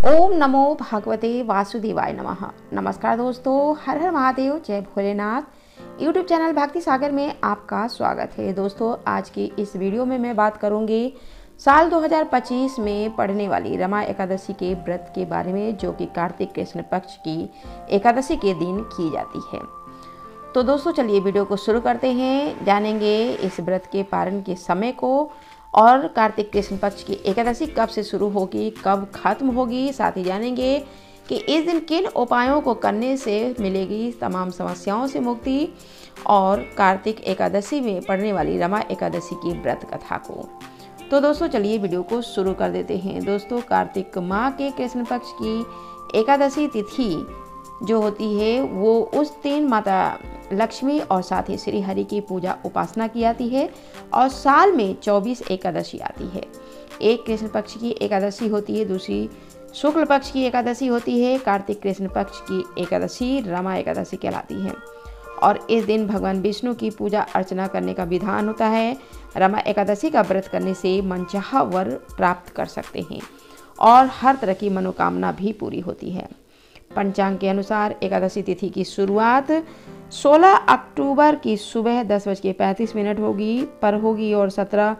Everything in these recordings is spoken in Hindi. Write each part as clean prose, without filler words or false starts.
ओम नमो भगवते वासुदेवाय नमः। नमस्कार दोस्तों, हर हर महादेव, जय भोलेनाथ। यूट्यूब चैनल भक्ति सागर में आपका स्वागत है। दोस्तों, आज की इस वीडियो में मैं बात करूंगी साल 2025 में पड़ने वाली रमा एकादशी के व्रत के बारे में, जो कि कार्तिक कृष्ण पक्ष की एकादशी के दिन की जाती है। तो दोस्तों, चलिए वीडियो को शुरू करते हैं। जानेंगे इस व्रत के पारण के समय को और कार्तिक कृष्ण पक्ष की एकादशी कब से शुरू होगी, कब खत्म होगी। साथ ही जानेंगे कि इस दिन किन उपायों को करने से मिलेगी तमाम समस्याओं से मुक्ति, और कार्तिक एकादशी में पड़ने वाली रमा एकादशी की व्रत कथा को। तो दोस्तों, चलिए वीडियो को शुरू कर देते हैं। दोस्तों, कार्तिक माह के कृष्ण पक्ष की एकादशी तिथि जो होती है वो उस दिन माता लक्ष्मी और साथ ही श्री हरि की पूजा उपासना की जाती है, और साल में 24 एकादशी आती है। एक कृष्ण पक्ष की एकादशी होती है, दूसरी शुक्ल पक्ष की एकादशी होती है। कार्तिक कृष्ण पक्ष की एकादशी रमा एकादशी कहलाती है, और इस दिन भगवान विष्णु की पूजा अर्चना करने का विधान होता है। रमा एकादशी का व्रत करने से मनचाहा वर प्राप्त कर सकते हैं और हर तरह की मनोकामना भी पूरी होती है। पंचांग के अनुसार एकादशी तिथि की शुरुआत 16 अक्टूबर की सुबह 10:35 होगी और 17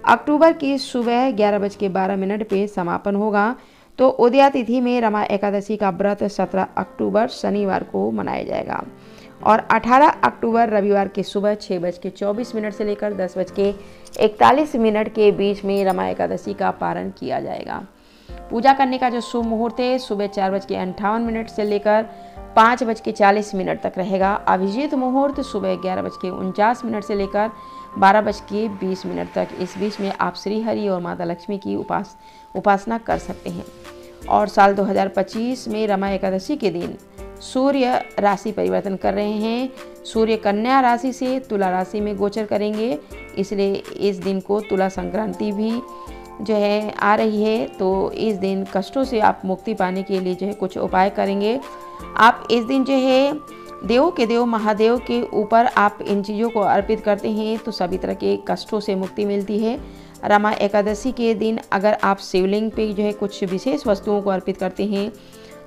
अक्टूबर की सुबह 11:12 पे समापन होगा। तो उदया तिथि में रमा एकादशी का व्रत 17 अक्टूबर शनिवार को मनाया जाएगा, और 18 अक्टूबर रविवार की सुबह 6:24 से लेकर 10:41 के बीच में रमा एकादशी का पारण किया जाएगा। पूजा करने का जो शुभ मुहूर्त है सुबह 4:58 से लेकर 5:40 तक रहेगा। अभिजीत मुहूर्त सुबह 11:49 से लेकर 12:20 तक। इस बीच में आप श्री हरि और माता लक्ष्मी की उपासना कर सकते हैं। और साल 2025 में रमा एकादशी के दिन सूर्य राशि परिवर्तन कर रहे हैं। सूर्य कन्या राशि से तुला राशि में गोचर करेंगे, इसलिए इस दिन को तुला संक्रांति भी जो है आ रही है। तो इस दिन कष्टों से आप मुक्ति पाने के लिए जो है कुछ उपाय करेंगे। आप इस दिन जो है देवों के देव महादेव के ऊपर आप इन चीज़ों को अर्पित करते हैं तो सभी तरह के कष्टों से मुक्ति मिलती है। रमा एकादशी के दिन अगर आप शिवलिंग पे जो है कुछ विशेष वस्तुओं को अर्पित करते हैं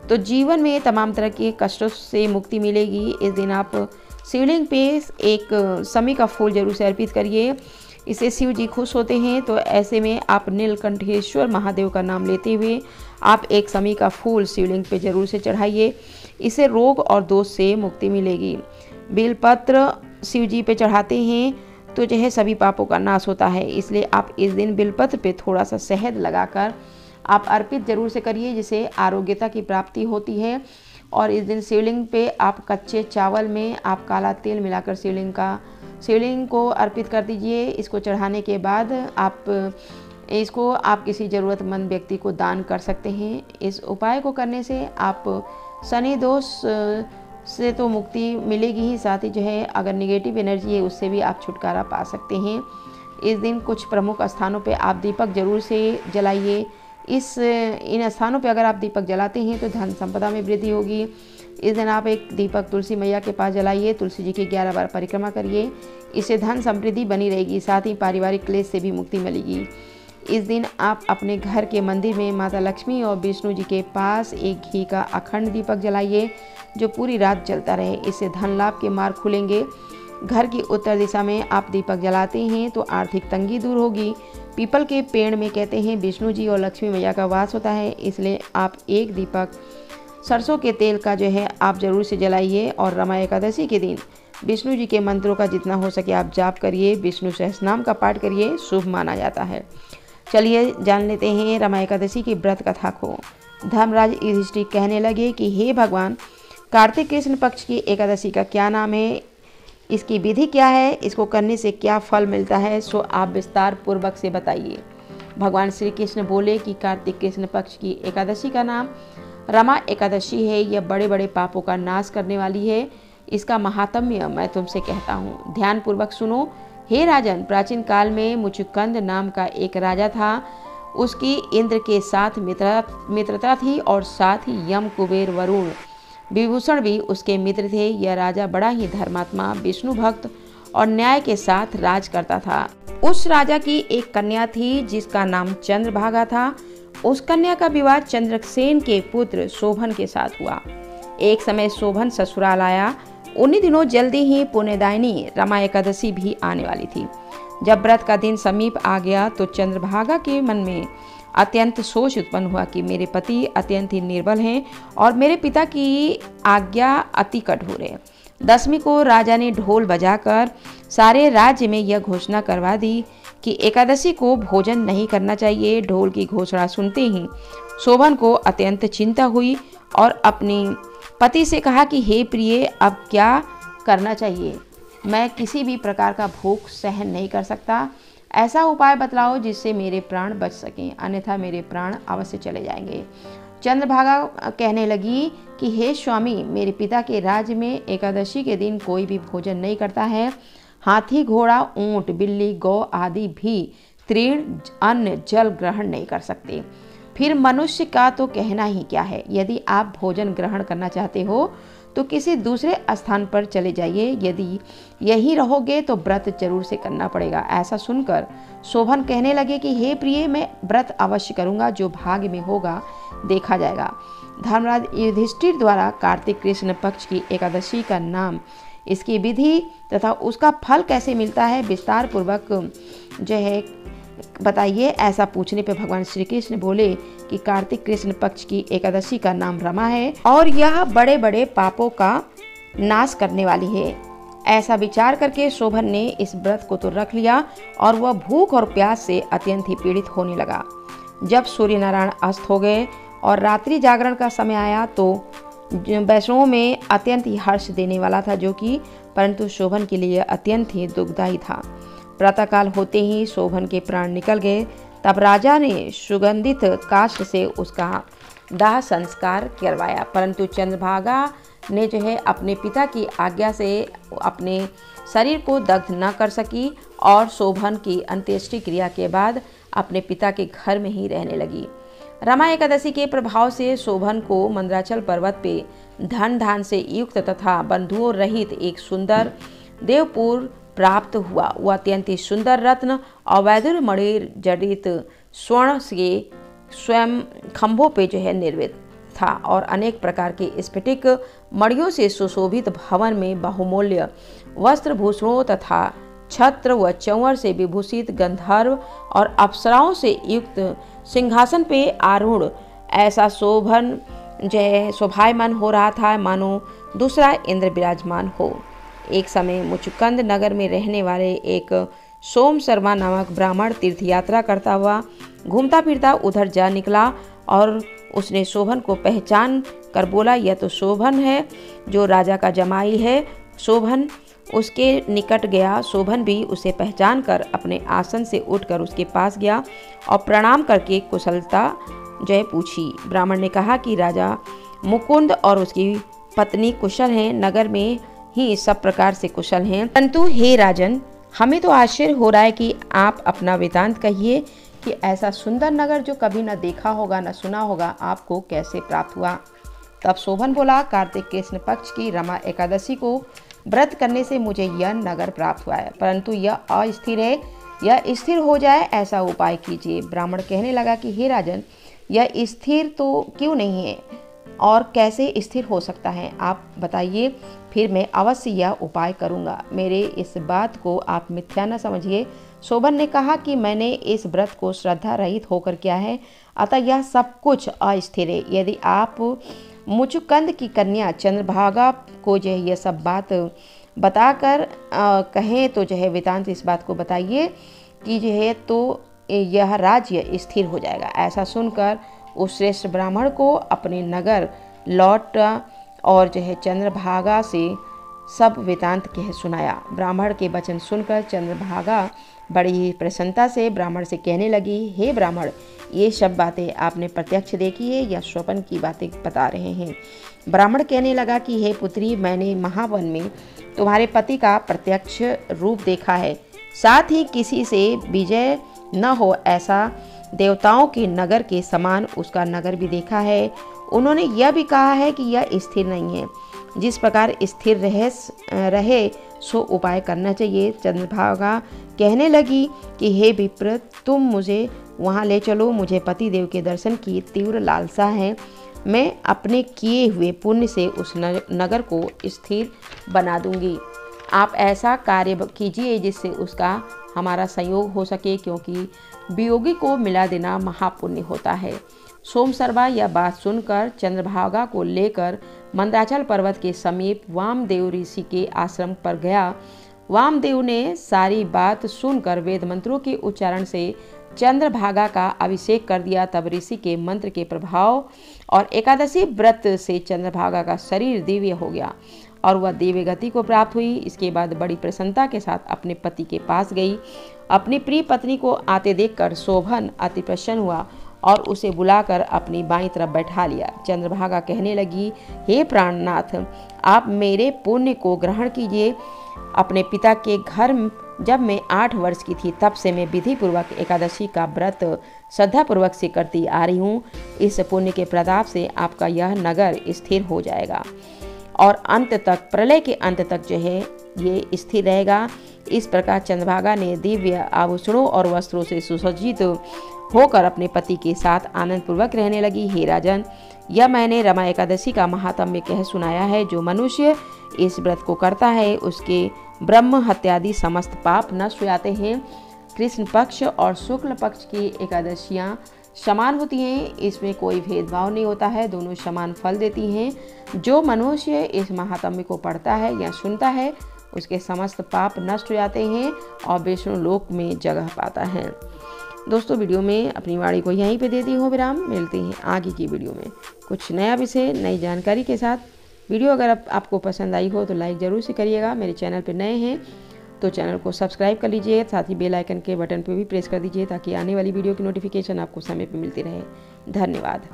तो जीवन में तमाम तरह के कष्टों से मुक्ति मिलेगी। इस दिन आप शिवलिंग पे एक समी का फूल जरूर से अर्पित करिए, इससे शिव जी खुश होते हैं। तो ऐसे में आप नीलकंठेश्वर महादेव का नाम लेते हुए आप एक समी का फूल शिवलिंग पे जरूर से चढ़ाइए, इससे रोग और दोष से मुक्ति मिलेगी। बेलपत्र शिव जी पे चढ़ाते हैं तो जो है सभी पापों का नाश होता है, इसलिए आप इस दिन बेलपत्र पे थोड़ा सा शहद लगाकर आप अर्पित जरूर से करिए, जिससे आरोग्यता की प्राप्ति होती है। और इस दिन शिवलिंग पे आप कच्चे चावल में आप काला तेल मिलाकर शिवलिंग को अर्पित कर दीजिए। इसको चढ़ाने के बाद आप इसको आप किसी ज़रूरतमंद व्यक्ति को दान कर सकते हैं। इस उपाय को करने से आप शनि दोष से तो मुक्ति मिलेगी ही, साथ ही जो है अगर निगेटिव एनर्जी है उससे भी आप छुटकारा पा सकते हैं। इस दिन कुछ प्रमुख स्थानों पे आप दीपक जरूर से जलाइए। इन स्थानों पे अगर आप दीपक जलाते हैं तो धन संपदा में वृद्धि होगी। इस दिन आप एक दीपक तुलसी मैया के पास जलाइए, तुलसी जी की 11 बार परिक्रमा करिए, इससे धन समृद्धि बनी रहेगी, साथ ही पारिवारिक क्लेश से भी मुक्ति मिलेगी। इस दिन आप अपने घर के मंदिर में माता लक्ष्मी और विष्णु जी के पास एक घी का अखंड दीपक जलाइए जो पूरी रात जलता रहे, इससे धन लाभ के मार्ग खुलेंगे। घर की उत्तर दिशा में आप दीपक जलाते हैं तो आर्थिक तंगी दूर होगी। पीपल के पेड़ में कहते हैं विष्णु जी और लक्ष्मी मैया का वास होता है, इसलिए आप एक दीपक सरसों के तेल का जो है आप जरूर से जलाइए। और रमा एकादशी के दिन विष्णु जी के मंत्रों का जितना हो सके आप जाप करिए, विष्णु सहस्रनाम का पाठ करिए, शुभ माना जाता है। चलिए जान लेते हैं रमा एकादशी की व्रत कथा को। धर्मराज युधिष्ठिर कहने लगे कि हे भगवान, कार्तिक कृष्ण पक्ष की एकादशी का क्या नाम है, इसकी विधि क्या है, इसको करने से क्या फल मिलता है, सो आप विस्तार पूर्वक से बताइए। भगवान श्री कृष्ण बोले कि कार्तिक कृष्ण पक्ष की एकादशी का नाम रमा एकादशी है। यह बड़े बड़े पापों का नाश करने वाली है। इसका महात्म्य मैं तुमसे कहता हूँ, ध्यान पूर्वक सुनो। हे राजन, प्राचीन काल में मुचुकुंद नाम का एक राजा था। उसकी इंद्र के साथ मित्रता थी, और साथ ही यम, कुबेर, वरुण, विभूषण भी उसके मित्र थे। यह राजा बड़ा ही धर्मात्मा, विष्णु भक्त और न्याय के साथ राज करता था। उस राजा की एक कन्या थी जिसका नाम चंद्रभागा था। उस कन्या का विवाह चंद्रसेन के पुत्र शोभन के साथ हुआ। एक समय शोभन ससुराल आया। उन्हीं दिनों जल्दी ही पुण्यदायिनी रमा एकादशी भी आने वाली थी। जब व्रत का दिन समीप आ गया तो चंद्रभागा के मन में अत्यंत सोच उत्पन्न हुआ कि मेरे पति अत्यंत ही निर्बल हैं और मेरे पिता की आज्ञा अति कठोर है। दशमी को राजा ने ढोल बजाकर सारे राज्य में यह घोषणा करवा दी कि एकादशी को भोजन नहीं करना चाहिए। ढोल की घोषणा सुनते ही शोभन को अत्यंत चिंता हुई और अपनी पति से कहा कि हे प्रिय, अब क्या करना चाहिए? मैं किसी भी प्रकार का भूख सहन नहीं कर सकता। ऐसा उपाय बतलाओ जिससे मेरे प्राण बच सकें, अन्यथा मेरे प्राण अवश्य चले जाएंगे। चंद्रभागा कहने लगी कि हे स्वामी, मेरे पिता के राज्य में एकादशी के दिन कोई भी भोजन नहीं करता है। हाथी, घोड़ा, ऊंट, बिल्ली, गौ आदि भी तृण अन्न जल ग्रहण नहीं कर सकते। फिर मनुष्य का तो कहना ही क्या है। यदि आप भोजन ग्रहण करना चाहते हो तो किसी दूसरे स्थान पर चले जाइए। यदि यहीं रहोगे तो व्रत जरूर से करना पड़ेगा। ऐसा सुनकर शोभन कहने लगे कि हे प्रिय, मैं व्रत अवश्य करूंगा, जो भाग्य में होगा देखा जाएगा। धर्मराज युधिष्ठिर द्वारा कार्तिक कृष्ण पक्ष की एकादशी का नाम, इसकी विधि तथा उसका फल कैसे मिलता है विस्तार पूर्वक जो है बताइए। ऐसा पूछने पे भगवान श्री कृष्ण बोले कि कार्तिक कृष्ण पक्ष की एकादशी का नाम रमा है और यह बड़े बड़े पापों का नाश करने वाली है। ऐसा विचार करके शोभन ने इस व्रत को तो रख लिया और वह भूख और प्यास से अत्यंत ही पीड़ित होने लगा। जब सूर्य नारायण अस्त हो गए और रात्रि जागरण का समय आया तो वैष्णवों में अत्यंत ही हर्ष देने वाला था, जो कि परंतु शोभन के लिए अत्यंत ही दुखदायी था। प्रातःकाल होते ही शोभन के प्राण निकल गए। तब राजा ने सुगंधित काष्ठ से उसका दाह संस्कार करवाया, परंतु चंद्रभागा ने जो है अपने पिता की आज्ञा से अपने शरीर को दग्ध न कर सकी और शोभन की अंत्येष्टि क्रिया के बाद अपने पिता के घर में ही रहने लगी। रमा एकादशी के प्रभाव से शोभन को मंदराचल पर्वत पे धन धान से युक्त तथा बंधुओं रहित एक सुंदर देवपुर प्राप्त हुआ। वह अत्यंत ही सुंदर रत्न और वैदुर्य मणि जड़ित स्वर्ण के स्वयं खंभों पे जो है निर्मित था और अनेक प्रकार के स्फटिक मणियों से सुशोभित भवन में बहुमूल्य वस्त्र भूषणों तथा छत्र व चंवर से विभूषित गंधर्व और अप्सराओं से युक्त सिंहासन पे आरूढ़ ऐसा शोभन जय शोभायमान हो रहा था, मानो दूसरा इंद्र विराजमान हो। एक समय मुचुकंद नगर में रहने वाले एक सोम शर्मा नामक ब्राह्मण तीर्थ यात्रा करता हुआ घूमता फिरता उधर जा निकला और उसने शोभन को पहचान कर बोला, यह तो शोभन है जो राजा का जमाई है। शोभन उसके निकट गया। शोभन भी उसे पहचान कर अपने आसन से उठकर उसके पास गया और प्रणाम करके कुशलता जय पूछी। ब्राह्मण ने कहा कि राजा मुकुंद और उसकी पत्नी कुशल हैं, नगर में ही सब प्रकार से कुशल हैं, परंतु हे राजन, हमें तो आश्चर्य हो रहा है कि आप अपना वृतांत कहिए कि ऐसा सुंदर नगर जो कभी न देखा होगा न सुना होगा आपको कैसे प्राप्त हुआ। तब शोभन बोला, कार्तिक कृष्ण पक्ष की रमा एकादशी को व्रत करने से मुझे यह नगर प्राप्त हुआ है, परंतु यह अस्थिर है, यह स्थिर हो जाए ऐसा उपाय कीजिए। ब्राह्मण कहने लगा कि हे राजन, यह स्थिर तो क्यों नहीं है और कैसे स्थिर हो सकता है, आप बताइए, फिर मैं अवश्य यह उपाय करूंगा। मेरे इस बात को आप मिथ्या न समझिए। शोभन ने कहा कि मैंने इस व्रत को श्रद्धा रहित होकर किया है, अतः यह सब कुछ अस्थिर है। यदि आप मुचुकंद की कन्या चंद्रभागा को जो है यह सब बात बताकर कहें तो जो है वेदांत इस बात को बताइए कि जो है तो यह राज्य स्थिर हो जाएगा। ऐसा सुनकर उस श्रेष्ठ ब्राह्मण को अपने नगर लौट और जो है चंद्रभागा से सब वेदांत कह सुनाया। ब्राह्मण के वचन सुनकर चंद्रभागा बड़ी ही प्रसन्नता से ब्राह्मण से कहने लगी, हे ब्राह्मण, ये सब बातें आपने प्रत्यक्ष देखी है या स्वप्न की बातें बता रहे हैं? ब्राह्मण कहने लगा कि हे पुत्री, मैंने महावन में तुम्हारे पति का प्रत्यक्ष रूप देखा है, साथ ही किसी से विजय न हो ऐसा देवताओं के नगर के समान उसका नगर भी देखा है। उन्होंने यह भी कहा है कि यह स्थिर नहीं है, जिस प्रकार स्थिर रहे सो उपाय करना चाहिए। चंद्रभागा कहने लगी कि हे विप्र, तुम मुझे वहाँ ले चलो। मुझे पति देव के दर्शन की तीव्र लालसा है। मैं अपने किए हुए पुण्य से उस नगर को स्थिर बना दूंगी। आप ऐसा कार्य कीजिए जिससे उसका हमारा संयोग हो सके, क्योंकि वियोगी को मिला देना महापुण्य होता है। सोमसर्वा यह बात सुनकर चंद्रभागा को लेकर मंदराचल पर्वत के समीप वामदेव ऋषि के आश्रम पर गया। वामदेव ने सारी बात सुनकर वेद मंत्रों के उच्चारण से चंद्रभागा का अभिषेक कर दिया। तब ऋषि के मंत्र के प्रभाव और एकादशी व्रत से चंद्रभागा का शरीर दिव्य हो गया और वह दिव्य गति को प्राप्त हुई। इसके बाद बड़ी प्रसन्नता के साथ अपने पति के पास गई। अपनी प्रिय पत्नी को आते देखकर शोभन अति प्रसन्न हुआ और उसे बुलाकर अपनी बाईं तरफ बैठा लिया। चंद्रभागा कहने लगी, हे प्राणनाथ, आप मेरे पुण्य को ग्रहण कीजिए। अपने पिता के घर जब मैं 8 वर्ष की थी तब से मैं विधि पूर्वक एकादशी का व्रत श्रद्धा पूर्वक से करती आ रही हूँ। इस पुण्य के प्रताप से आपका यह नगर स्थिर हो जाएगा और अंत तक, प्रलय के अंत तक जो है ये स्थिर रहेगा। इस प्रकार चंद्रभागा ने दिव्य आभूषणों और वस्त्रों से सुसज्जित होकर अपने पति के साथ आनंद पूर्वक रहने लगी। हे राजन, यह मैंने रमा एकादशी का महात्म्य कह सुनाया है। जो मनुष्य इस व्रत को करता है उसके ब्रह्म हत्यादि समस्त पाप नष्ट हो जाते हैं। कृष्ण पक्ष और शुक्ल पक्ष की एकादशियाँ समान होती हैं, इसमें कोई भेदभाव नहीं होता है, दोनों समान फल देती हैं। जो मनुष्य इस महात्म्य को पढ़ता है या सुनता है उसके समस्त पाप नष्ट हो जाते हैं और विष्णु लोक में जगह पाता है। दोस्तों, वीडियो में अपनी वाणी को यहीं पे देती हूँ विराम। मिलते हैं आगे की वीडियो में कुछ नया विषय, नई जानकारी के साथ। वीडियो अगर आपको पसंद आई हो तो लाइक ज़रूर से करिएगा। मेरे चैनल पर नए हैं तो चैनल को सब्सक्राइब कर लीजिए, साथ ही बेल आइकन के बटन पर भी प्रेस कर दीजिए ताकि आने वाली वीडियो की नोटिफिकेशन आपको समय पर मिलती रहे। धन्यवाद।